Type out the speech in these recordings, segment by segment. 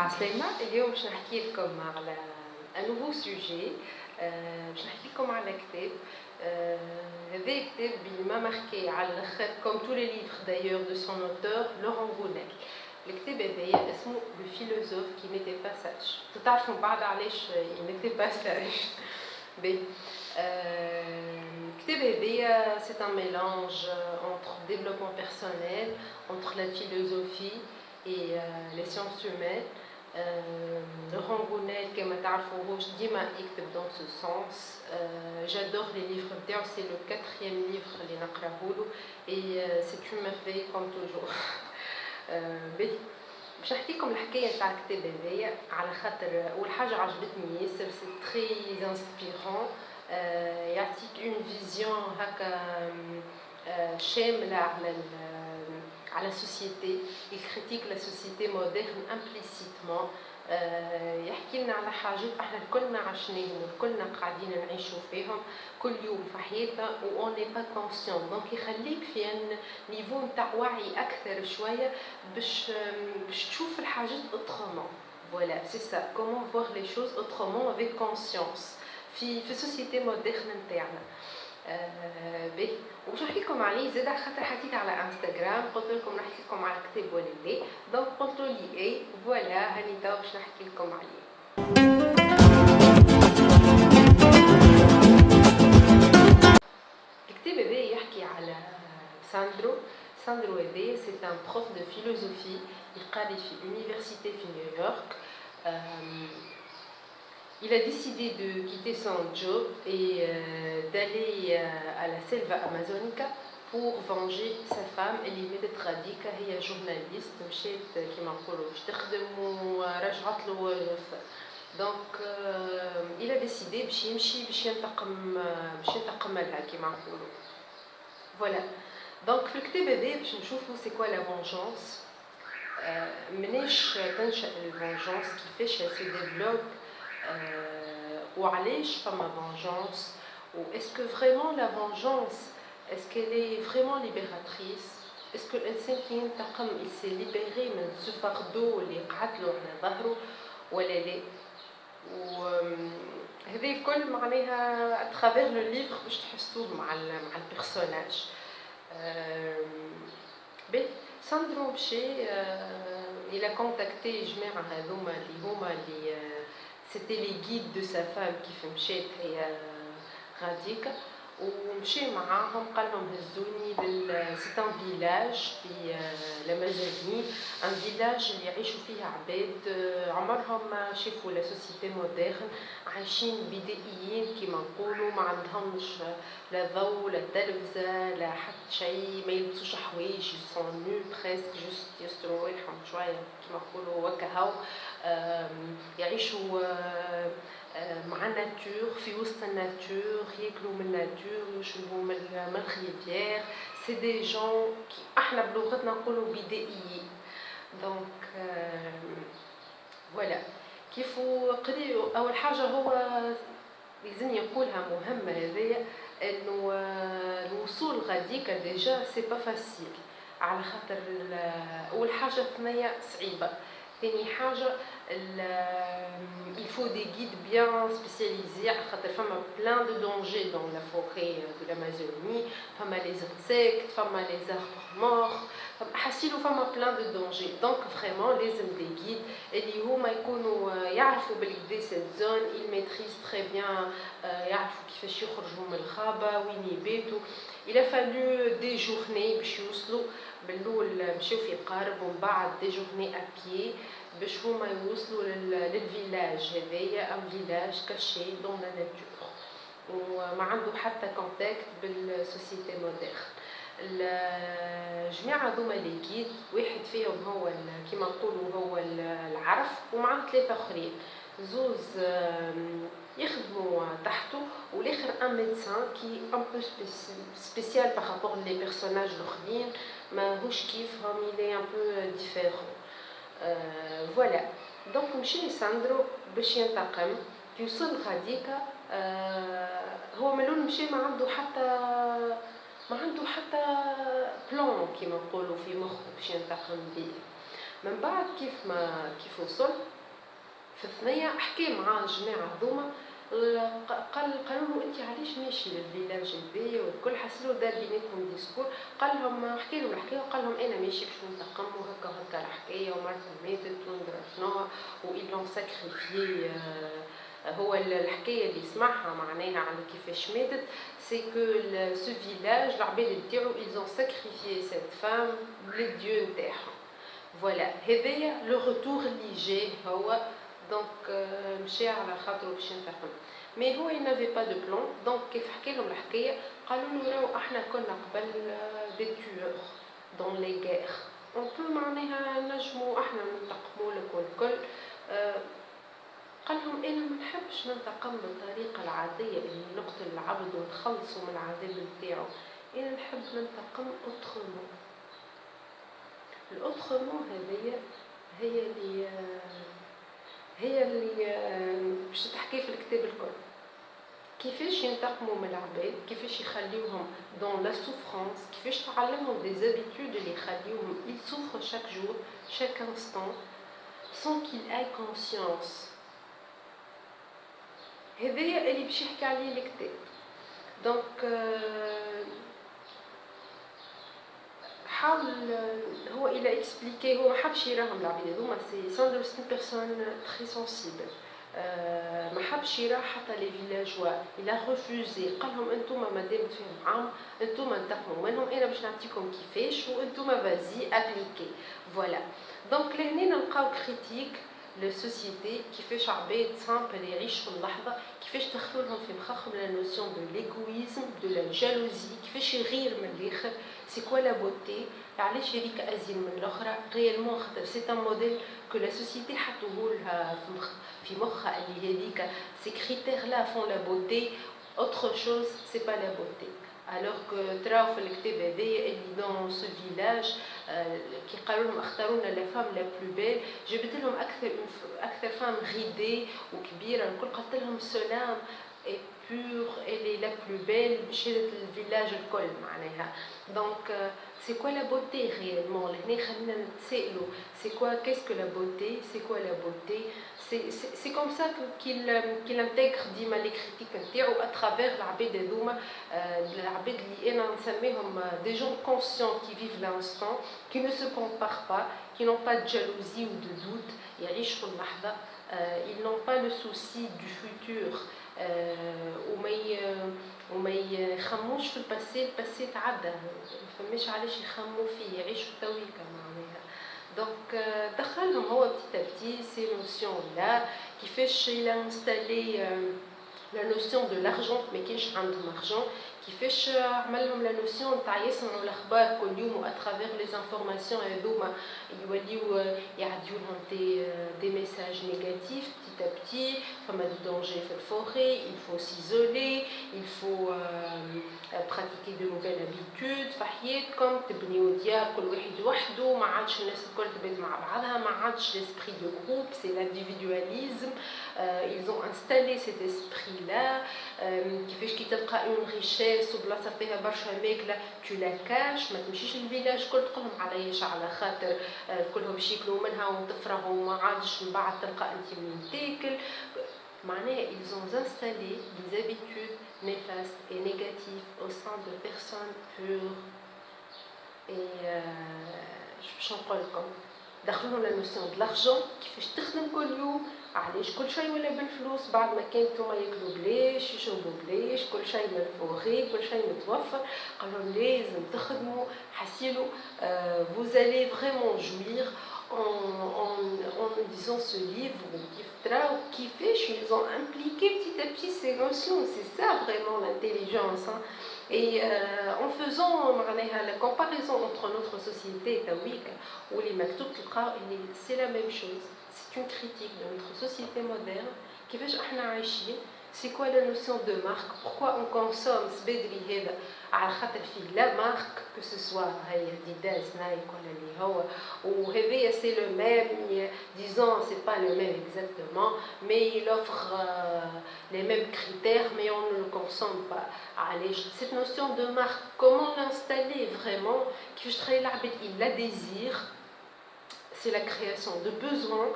عسلامة. اليوم باش نحكي لكم على نوفو سوجي. باش نحكي لكم على كتاب. هذا كتاب اللي ما ماركي على الاخر كوم تو لي ليفر دايور دو سون اوتور لوران غونيل. الكتاب هذايا اسمه لو فيلوزوف كي نيتي با ساج. تعرفوا بعد علاش نيتي با ساج. بي الكتاب هذايا سي ان ميلانج entre développement personnel, entre la philosophie et les sciences humaines. Laurent Gounel, كما تعرفوهوش ديما يكتب dans ce sens. J'adore les livres نتاعو, c'est le 4e livre اللي نقراه et c'est une merveille comme toujours. باش نحكي لكم الحكايه تاع الكتاب هذايا على خاطر اول حاجه عجبتني ياسر, c'est très inspirant. يعطيك une vision هكا شامله على la société. Il critique la société moderne implicitement. يحكي لنا على حاجات احنا كلنا عشناهم وكلنا قاعدين نعيشوا فيهم كل يوم في حياتنا و on n'est pas conscient. donc يخليك في ان نيفو نتاع وعي اكثر شويه باش تشوف الحاجات autrement. voilà c'est ça, comment voir les choses autrement avec conscience في السوسيتي مودرن نتاعنا. باهي وباش نحكي لكم عليه زاد على خاطر حكيت على انستغرام, قلت لكم نحكي لكم على الكتاب ولا لا, دونك قلتوا لي اي فوالا هاني توا باش نحكي لكم عليه. الكتاب هذا يحكي على ساندرو هذا سي ان بروف دو فيلوزوفي يقاري في université في نيويورك. Il a décidé de quitter son job et d'aller à la selva amazonica pour venger sa femme اللي ماتت غاديكا. هي جورناليست مشات كيما نقولوا باش تخدم ورجعت له. دونك il a décidé باش يمشي باش ينتقم لها كيما نقولوا. فوالا دونك في الكتاب هذا باش نشوفوا سي كوا لا فونجونس, مناش تنشأ الفونجونس, كيفاش elle se développe, وعلاش فما vengeance, ou est-ce que vraiment la vengeance, est-ce qu'elle est vraiment libératrice, est-ce que الانسان كي ينتقم il s'est libéré من ce fardeau اللي قعدله على ظهره ولا لا. وهذا الكل معناها à travers le livre باش تحسوه مع البيرسوناج. ساندرو مشى, il a contacté جماعه هذوما اللي هما اللي c'était les guides de sa femme كيف مشات هي غاديكا, ومشي معاهم قال لهم هزوني c'est un village في الامازوني, un village اللي يعيشوا فيه عباد عمرهم ما شافوا لا سوسيتي مودرن, عايشين بدائيين كيما نقولوا, ما عندهمش لا ضوء لا تلفزه لا حتى شيء, ما يلبسوش حوايج, ils sont nus presque, juste يستروا رواحهم شويه كيما نقولوا وكهو. يعيشوا مع الناتور, في وسط الناتور, ياكلوا من الناتور, يشربوا من الخيفير. سي دي جون كي احنا بلغتنا نقولوا بدائيين. دونك فوالا كيف قريو اول حاجه هو لازم يقولها مهمه هذيا, انه الوصول غاديكا ديجا سي با فاسيل, على خاطر اول حاجه ثنيه صعيبه, ثاني حاجه il faut des guides bien spécialisés à خاطر فما plein de dangers dans la forêt de l'Amazonie, فما les insectes, فما les arbres morts, حاسيلو فما plein de dangers. donc vraiment لازم des guides اللي هما يكونوا يعرفوا بالكدا cette zone, ils maîtrisent très bien, يعرفوا كيفاش يخرجوا من الغابه وين يباتوا. il a fallu des journées باش يوصلوا, بالأول مشاو في قارب ومن بعد des journées à pied باش هما يوصلوا للفيلاج هذايا, ان فيلاج كاشي دون لا ناتور وما عنده حتى كونتاكت بالسوسيتي مودرن. الجماعه هذوما لي جيد, واحد فيهم هو كيما نقولوا هو العرف, ومعاه 3 اخرين, زوز يخدموا تحته, والاخر ان ميدسان كي ان بو سبيسيال بارابور لي بيرسوناج الاخرين, ماهوش كيفهم, il est un peu différent. فوالا دونك مشي ساندرو باش ينتقم. كي وصل غاديكا هو ملون مشي ما عنده حتى بلان كيما نقولوا في مخه باش ينتقم بيه. من بعد كيف وصل في الثنيه حكى مع الجماعه هذوما، قالوا له انت علاش ماشي للفيلاج هذايا والكل، حسلو دار بيناتهم ديسكور، قال لهم حكى لهم الحكايه وقال لهم انا ماشي باش ننتقم وهكا وهكا الحكايه ومرته ماتت وندرا شنو وإلون ساكريفيي. هو الحكايه اللي سمعها معناها على كيفاش ماتت، سي كو سو فيلاج العباد نتاعو ils ont sacrifié cette femme للديو نتاعهم. فوالا هذايا لو روتور اللي جا هو دونك مشى على خاطرو باش ينتقم. مي هو ينافي با دو بلان، دونك كيف حكى لهم الحكايه قالوا له راهو احنا كنا قبل دي تيور دون لي غير، اون بو معناها نجمو احنا ننتقموا لك والكل. قال لهم انا ما نحبش ننتقم بالطريقه العاديه اللي نقتل العبد ونخلصوا من العذاب نتاعو، انا نحب ننتقم اوترومون. الاوترومون هذيا هي اللي باش تحكي في الكتاب الكل، كيفاش ينتقموا من العباد، كيفاش يخليوهم دون لا سوفرانس، كيفاش تعلمهم دي زابيتود اللي يخليوهم ils souffrent chaque jour chaque instant sans qu'ils aient conscience. هذايا اللي باش يحكي عليه الكتاب. دونك حاول هو الى اكسبليكي، هو ما حبش يراهم العباد هذوما، سي ساندر سي بيرسون تري سونسيبل، ما حبش يراه حتى لي فيلاجوا، الى ريفوزي، قال لهم انتوما مادام تفهم معاهم انتوما انتقموا منهم، انا باش نعطيكم كيفاش وانتوما فازي ابليكي. فوالا دونك لهنا نلقاو كريتيك لو سوسيتي، كيفاش عباد سامبل يعيشوا اللحظه، كيفاش دخلوا لهم في مخاخهم لا نوسيون دو ليغويزم دو لا جالوزي، كيفاش يغير من الاخر، سي كوا لا بوتي، علاش هذيك ازين من الاخرى ريالمون، خاطر سي ان موديل كو لا سوسيتي حطوهولها في مخها اللي هذيك سي كريتير لا فون لا بوتي، اوتر شوز سي با لا بوتي. alors que تراو في الكتاب هذايا اللي دون سو فيلاج كي قالوا لهم اختاروا لنا لا فام لا بلو بيل، جبت لهم اكثر فام غيدي وكبيره الكل، قلت لهم سلام اي بور اللي لا بلو بيل بشهاده الفيلاج الكل معناها. دونك سي كوا لا بوتي ريالمون، لهنا خلينا نتسائلوا سي كوا كيسكو لا بوتي، سي كوا لا بوتي. C'est comme ça qu'il intègre ديما لي كريتيك نتاعو اترافير العباد هذوما، العباد اللي انا نسميهم دي جون كونسيون كي فيف لانستون، كي نو سو كومبار با، كي نون با دو جالوزي و دو دوت، يعيشوا اللحظه، ils n'ont pas le souci du futur، وما يخموش في الباسي، الباسي تعدى، ما فماش علاش يخموا فيه، يعيشوا تويكا معناها. دونك دخلهم هو بتي بتي سي نوسيون لا، كيفاش il a installé la notion de l'argent، ما كاينش عندهم argent، كيفاش عملهم لا نوسيون تاع يسمعوا الاخبار كل يوم واترافير لي زانفورماسيون هذوما يوليو يعديو لهم دي ميساج نيجاتيف بتي بتي، فما دو دونجي في الفوري، il faut s'isoler، il faut pratiquer de nouvelles habitudes في حياتكم، تبنيو ديار كل واحد وحده، ما عادش الناس الكل تبات مع بعضها، ما عادش l'esprit de groupe، c'est l'individualisme، ils ont installé cet esprit là. كيفاش كي تلقى اون ريشيس وبلاصه فيها برشا ماكله تو لا كاش، ما تمشيش للفيلاج كل تقولهم علاش، على خاطر كلهم باش ياكلوا منها وتفرغوا وما عادش من بعد تلقى انت منين تاكل. معناها ils ont installé des habitudes néfastes et négatives au sein de personnes pures. et باش نقول لكم دخلوا لا نوسيون د لارجون، كيفاش تخدم كل يوم، علاش كل شيء ولا بالفلوس، بعد ما كان نتوما ياكلوا بلاش يشربوا بلاش، كل شيء مفوغي، كل شيء متوفر، قالوا لازم تخدموا حسيلوا vous allez vraiment jouir en lisant ce livre. Kifesh, ils ont impliqué petit à petit ces notions, c'est ça vraiment l'intelligence, hein. Et en faisant la comparaison entre notre société où les maktoub c'est la même chose, c'est une critique de notre société moderne. Kifesh احنا عايشين، c'est quoi la notion de marque, pourquoi on consomme سبدري هذا على خاطر فيه لا مارك، que ce soit هي Adidas Nike ولا اللي هو، وهذايا c'est le même، disons c'est pas le même exactement mais il offre les mêmes critères mais on ne le consomme pas. علاش cette notion de marque comment l'installer vraiment، كيفاش تخلي العباد il la désire، c'est la création de besoins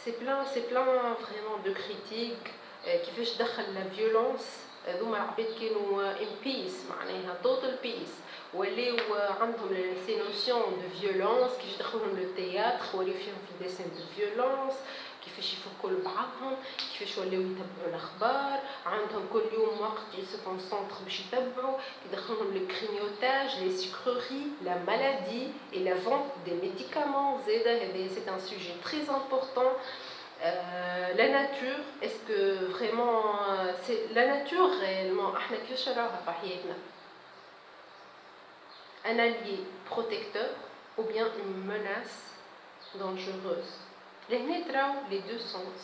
سي بلان فريمون دو كريتيك كيفاش دخل لا فيولونس. هذوما العباد كانوا ان بيس معناها توتال بيس، ولاو عندهم سي نوسيون دو فيولونس، كيفاش دخلوهم لو تياتر ولاو فيهم في ديسين دو فيولونس، كيفاش يفكوا لبعضهم، كيفاش ولاو يتبعوا الاخبار، عندهم كل يوم وقت يسكونسونطر باش يتبعوا، يدخلوهم لو كرينيوتاج، لي سكروري، لا مالادي اي لا فونت دي ميديكامون. زاده هذا سي ان سوجي تري امبورطون. La nature, est-ce que vraiment c'est la nature réellement احنا كيفاش نراوها في حياتنا؟ Un allié protecteur ou bien une menace dangereuse. لهنا تراو les deux sens.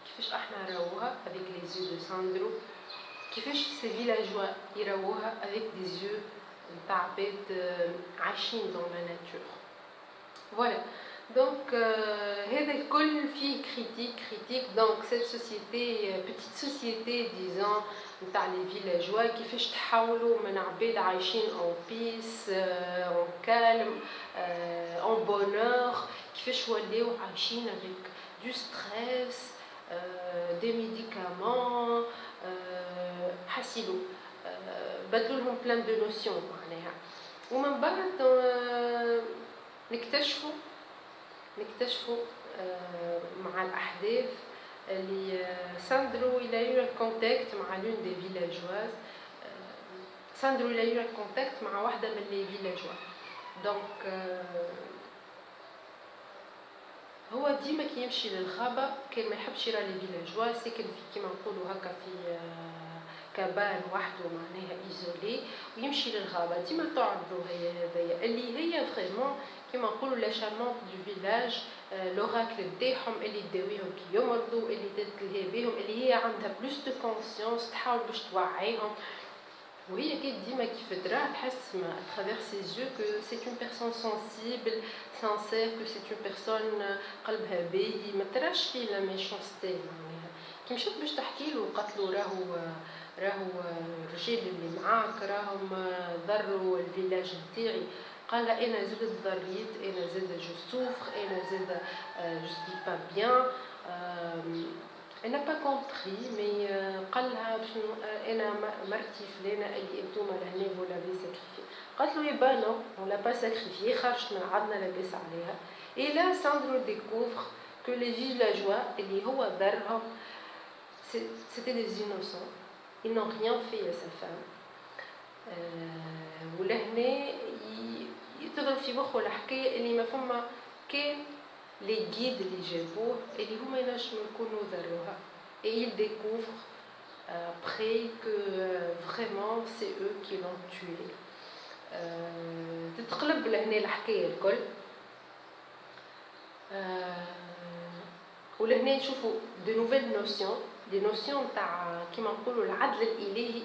كيفاش احنا نراوها avec les yeux de Sandro، كيفاش ces villageois يراوها avec des yeux تاع عباد عايشين dans la nature. Voilà. Donc, هذا الكل فيه critique. Donc, cette société, petite société, disons, نتاع les villageois كيفاش تحولوا من عباد عايشين en peace, en calme, en bonheur، كيفاش ولاو عايشين avec du stress, des médicaments، حسيلو بدلوا لهم plein de notions معناها. ومن بعد نكتشفوا مع الأحداث اللي ساندرو il a eu un contact مع l'une des villageoises. ساندرو il a eu un contact مع واحدة من les villageois. Donc هو ديما كي يمشي للغابة كان ما يحبش يرى لي فيلاجوا، ساكن في كيما نقولوا هكا في كابان وحده معناها ايزولي، ويمشي للغابة ديما تعرضوا هذايا اللي هي فريمون كيما نقولوا لا شارمونت دو فيلاج، لوراكل نتاعهم اللي تداويهم كي يمرضوا، اللي تتلهي بهم، اللي هي عندها بلوس دو كونسيونس، تحاول باش توعيهم. وهي كي ديما كيف تراه تحس à travers ses yeux que c'est une personne sensible, sincère, que c'est une personne قلبها باهي، ما تراش فيه لا ميشونستي معناها. كي مشات باش تحكي له قالت له راهو الرجال اللي معاك راهم ضروا الفيلاج نتاعي. قال انا زاد ضريت، انا زاد جو سوفر، انا زاد جو سوي با بيان. Elle n'a pas compris, mais قال لها أنا مرتي فلانة اللي أنتوما لهنا vous l'avez sacrifié. قالت له يبا non, on l'a pas sacrifié، خرجت من عندنا لاباس عليها. Et là Sandro découvre que les villageois اللي هو ضرهم c'était des innocents, ils n'ont rien fait à sa femme. ولهنا تضرب في مخه الحكاية اللي ما فما كان les guides اللي جابوه اللي هما ينجموا يكونوا ضروها. Et il découvre après que vraiment c'est eux qui l'ont tué. تتقلب لهنا الحكاية الكل. ولهنا نشوفوا de nouvelles notions، des notions تاع كيما نقولوا العدل الإلهي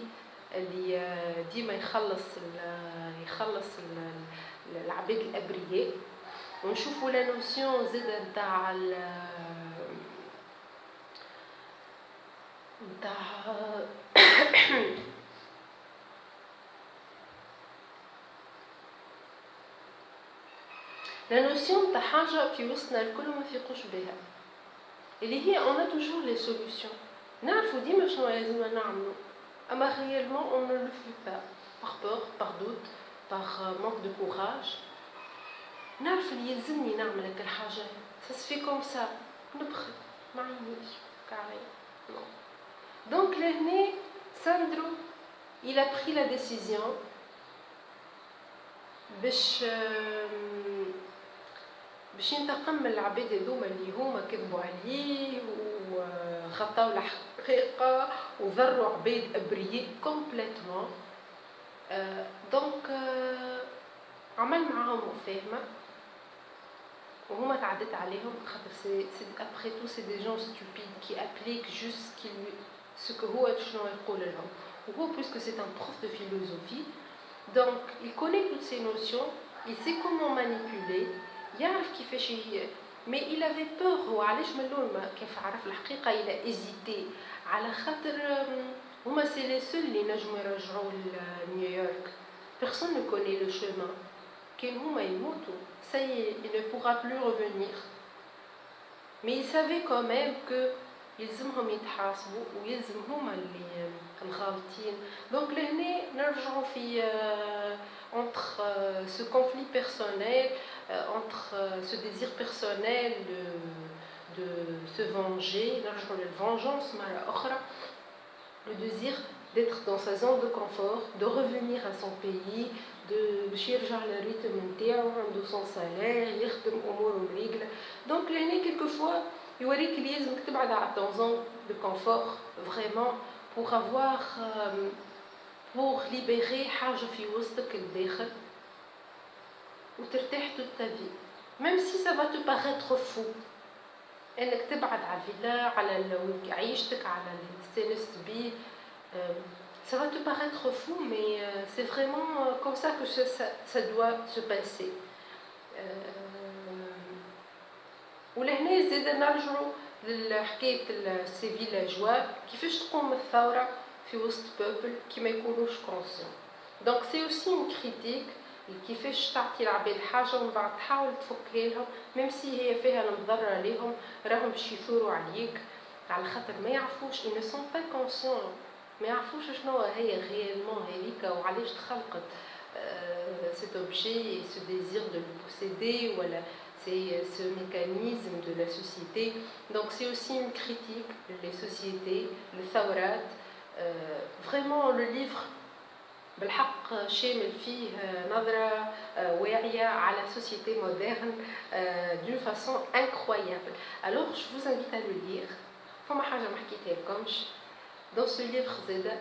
اللي ديما يخلص العباد الأبرياء. ونشوفوا لا نوسيون زاده نتاع لا نوسيون تاع حاجه في وسطنا الكل ما فيقوش بها، اللي هي on a toujours les solutions. نعرفوا ديما شنو لازمنا نعملوا، اما réellement on ne le fait pas par peur, par doute, par manque de courage. نعرف اللي يلزمني نعمل هاك الحاجة، سي كوم سا نبخل ما عينيش كاري نو. دونك لهنا ساندرو il a pris la décision باش ينتقم من العباد هذوما اللي هما كذبوا عليه وخطاو الحقيقة وضروا عباد أبرياء كومبليتمون. دونك عمل معاهم مفاهمة وهما تعدت عليهم خاطر سي après tout c'est des gens stupides qui appliquent juste ce que هو شنو يقول لهم. وهو puisque c'est un prof de philosophie donc il connaît toutes ces notions, il sait comment manipuler، يعرف كيفاش mais il avait peur. هو علاش من الاول كيف عرف الحقيقة il a hésité على خاطر هما c'est les seuls اللي نجموا يرجعوا لنيويورك. Personne ne connaît le chemin. كان هما يموتوا ça y est, il ne pourra plus revenir. Mais il savait quand même que يلزمهم يتحاسبوا ويلزم هما اللي الغالطين. Donc لهنا نرجعوا في entre ce conflit personnel, entre ce désir personnel de se venger, نرجعوا للvengeance مرة أخرى, le désir d'être dans sa zone de confort, de revenir à son pays, باش يرجع للريتم نتاعو, عنده son salaire, يخدم أموره مريقلة. Donc لهنا quelquefois يوريك اللي يلزمك تبعد على ton zone de confort vraiment pour avoir pour libérer حاجة في وسطك الداخل وترتاح toute ta vie. Même si ça va te paraître fou انك تبعد على الفيلا, على عيشتك, على اللي تستانس بيه, ça va te paraître fou, mais c'est vraiment comme ça que ça doit se passer. ولهنا زاد نرجعوا لحكاية سي فيلاجوا كيفاش تقوم الثورة في وسط بوبل كي ما يكونوش كونسيون. دونك سي اوسي اون كريتيك كيفاش تعطي العباد حاجة ومن بعد تحاول تفكها لهم ميم سي هي فيها المضرة ليهم, راهم باش يثوروا عليك على خاطر ما يعرفوش ils ne sont pas conscients, ما يعرفوش شنو هي réellement هذيك وعلاش تخلقت cet objet et ce désir de le posséder, voilà, c'est ce mécanisme de la société. Donc c'est aussi une critique, les sociétés, le thawrat. Vraiment le livre بالحق شامل فيه نظرة واعية على la société moderne d'une façon incroyable. Alors je vous invite à le lire. فما حاجة ما حكيتها لكمش. Dans ce livre زادا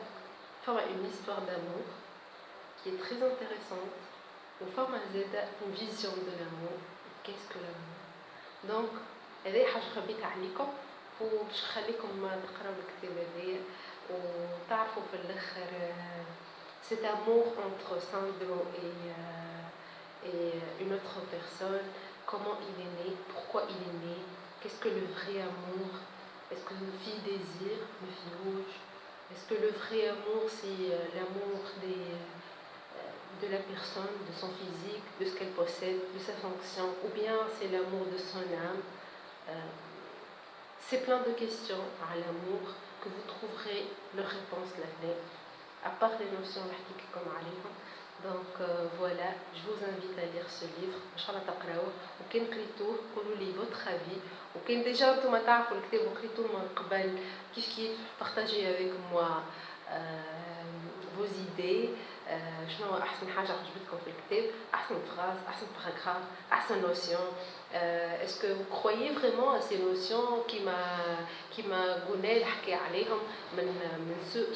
فما une histoire d'amour qui est très intéressante. وفما زادا une vision de l'amour. Qu'est-ce que l'amour? Donc هذه حاجة خبيتها عليكم وباش نخليكم تقراو الكتاب هذايا وتعرفوا في الاخر cet amour entre Sandro et une autre personne, comment il est né, pourquoi il est né, qu'est-ce que le vrai amour, est-ce que une fille désire, une fille rouge, est-ce que le vrai amour c'est l'amour de la personne, de son physique, de ce qu'elle possède, de sa fonction, ou bien c'est l'amour de son âme. C'est plein de questions à l'amour que vous trouverez leur réponse là-dedans, à part les notions comme عليهم. Donc voilà, je vous invite à lire ce livre, إن شاء الله تقراوه, وكان قريتوه قولوا لي votre avis, وكان déjà نتوما تعرفوا الكتاب وقريتوه من قبل كيف partagez avec moi vos idées. شنو احسن حاجه عجبتكم في الكتاب, احسن فراز, احسن باراغراف, احسن نوسيون. est-ce que vous croyez vraiment à ces notions qui m'a قلنا حكي عليهم من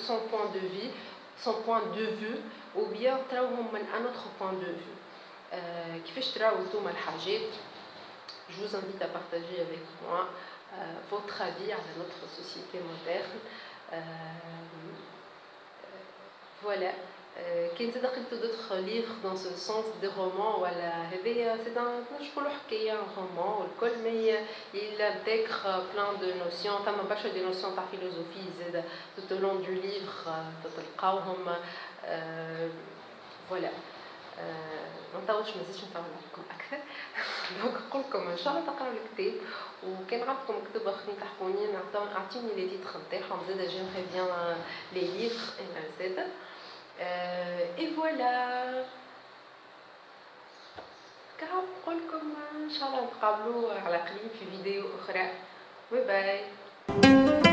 son point de vue, son point de vue, ou bien تراوهم من un autre point de vue. كيفاش تراو نتوما الحاجات. Je vous invite à partager avec moi votre avis à notre société moderne. Voilà. كاين زاد قريت d'autres livres dans ce sens des romans ولا هذايا c'est un نقولوا حكايه un roman والكل, mais il intègre plein de notions, ثما برشا دي notions تاع philosophie زاد tout au long du livre تلقاوهم. voilà. ما نطولش, ما نزيدش نطول عليكم اكثر. دونك نقول لكم ان شاء الله تقراو الكتاب, وكان عندكم كتب اخرين تحكوني اعطيوني لي تيتر نتاعهم زاد, j'aimerais bien les livres زاد. Et voilà. كهو نقول لكم ان شاء الله نتقابلوا على قريب في فيديو اخرى. باي باي.